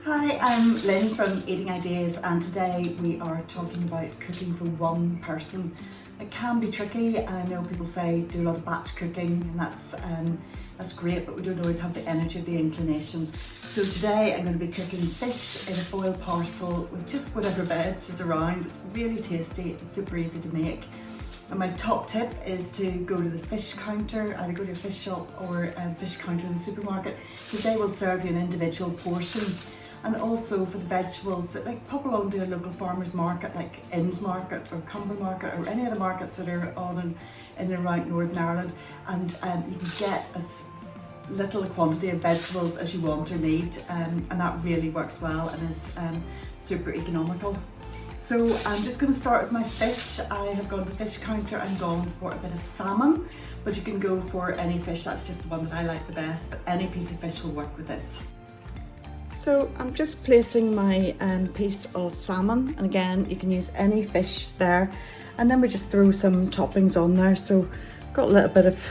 Hi, I'm Lynne from Eating Ideas, and today we are talking about cooking for one person. It can be tricky, and I know people say do a lot of batch cooking, and that's great, but we don't always have the energy or the inclination. So today I'm going to be cooking fish in a foil parcel with just whatever veg is around. It's really tasty, it's super easy to make. And my top tip is to go to the fish counter, either go to a fish shop or a fish counter in the supermarket, because they will serve you an individual portion. And also for the vegetables, like pop along to a local farmer's market like Inns Market or Cumber Market or any other markets that are on in and around Northern Ireland, and you can get as little a quantity of vegetables as you want or need, and that really works well and is super economical. So I'm just going to start with my fish. I have gone to the fish counter and gone for a bit of salmon, but you can go for any fish, that's just the one that I like the best, but any piece of fish will work with this. So I'm just placing my piece of salmon, and again you can use any fish there, and then we just throw some toppings on there. So got a little bit of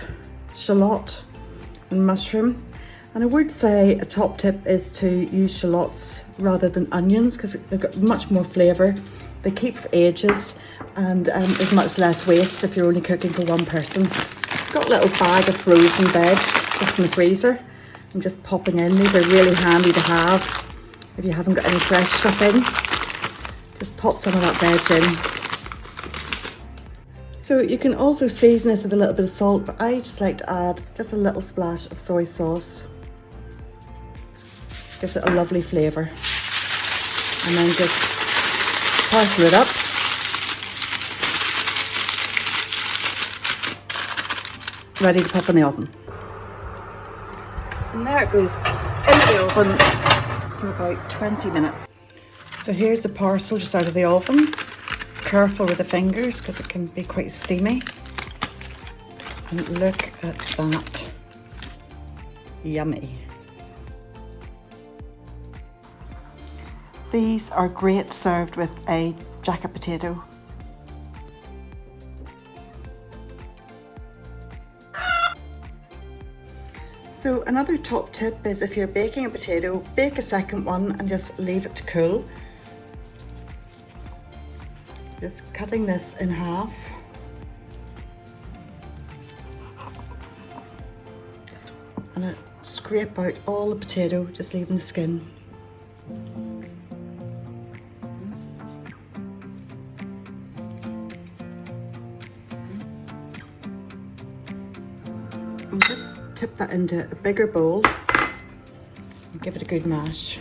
shallot and mushroom, and I would say a top tip is to use shallots rather than onions because they've got much more flavour, they keep for ages, and there's much less waste if you're only cooking for one person. Got a little bag of frozen veg just in the freezer. I'm just popping in. These are really handy to have if you haven't got any fresh stuff in. Just pop some of that veg in. So you can also season this with a little bit of salt, but I just like to add just a little splash of soy sauce. Gives it a lovely flavour. And then just parcel it up. Ready to pop in the oven. And there it goes into the oven for about 20 minutes. So here's the parcel just out of the oven. Careful with the fingers because it can be quite steamy. And look at that. Yummy. These are great served with a jacket potato. So another top tip is if you're baking a potato, bake a second one and just leave it to cool. Just cutting this in half. And I scrape out all the potato, just leaving the skin. And just tip that into a bigger bowl and give it a good mash.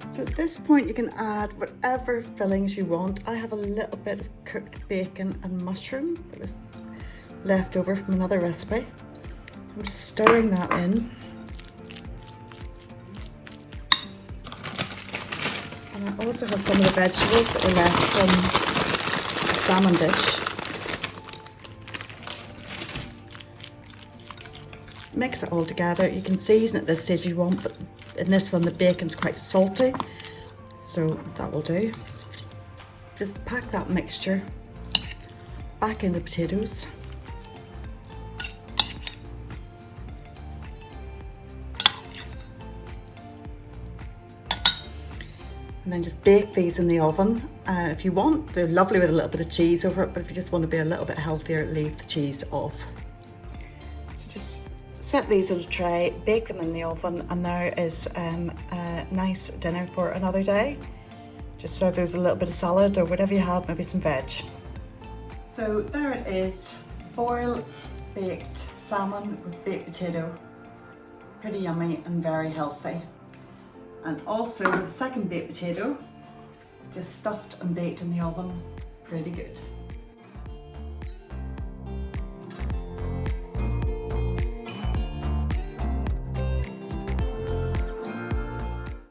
So at this point you can add whatever fillings you want. I have a little bit of cooked bacon and mushroom that was left over from another recipe. So I'm just stirring that in. And I also have some of the vegetables that were left from salmon dish. Mix it all together. You can season at this stage if you want, but in this one the bacon's quite salty, so that will do. Just pack that mixture back in the potatoes. And then just bake these in the oven. If you want, they're lovely with a little bit of cheese over it, but if you just want to be a little bit healthier, leave the cheese off. So just set these on a tray, bake them in the oven, and there is a nice dinner for another day. Just serve those a little bit of salad or whatever you have, maybe some veg. So there it is, foil baked salmon with baked potato. Pretty yummy and very healthy. And also with the second baked potato, just stuffed and baked in the oven, pretty good.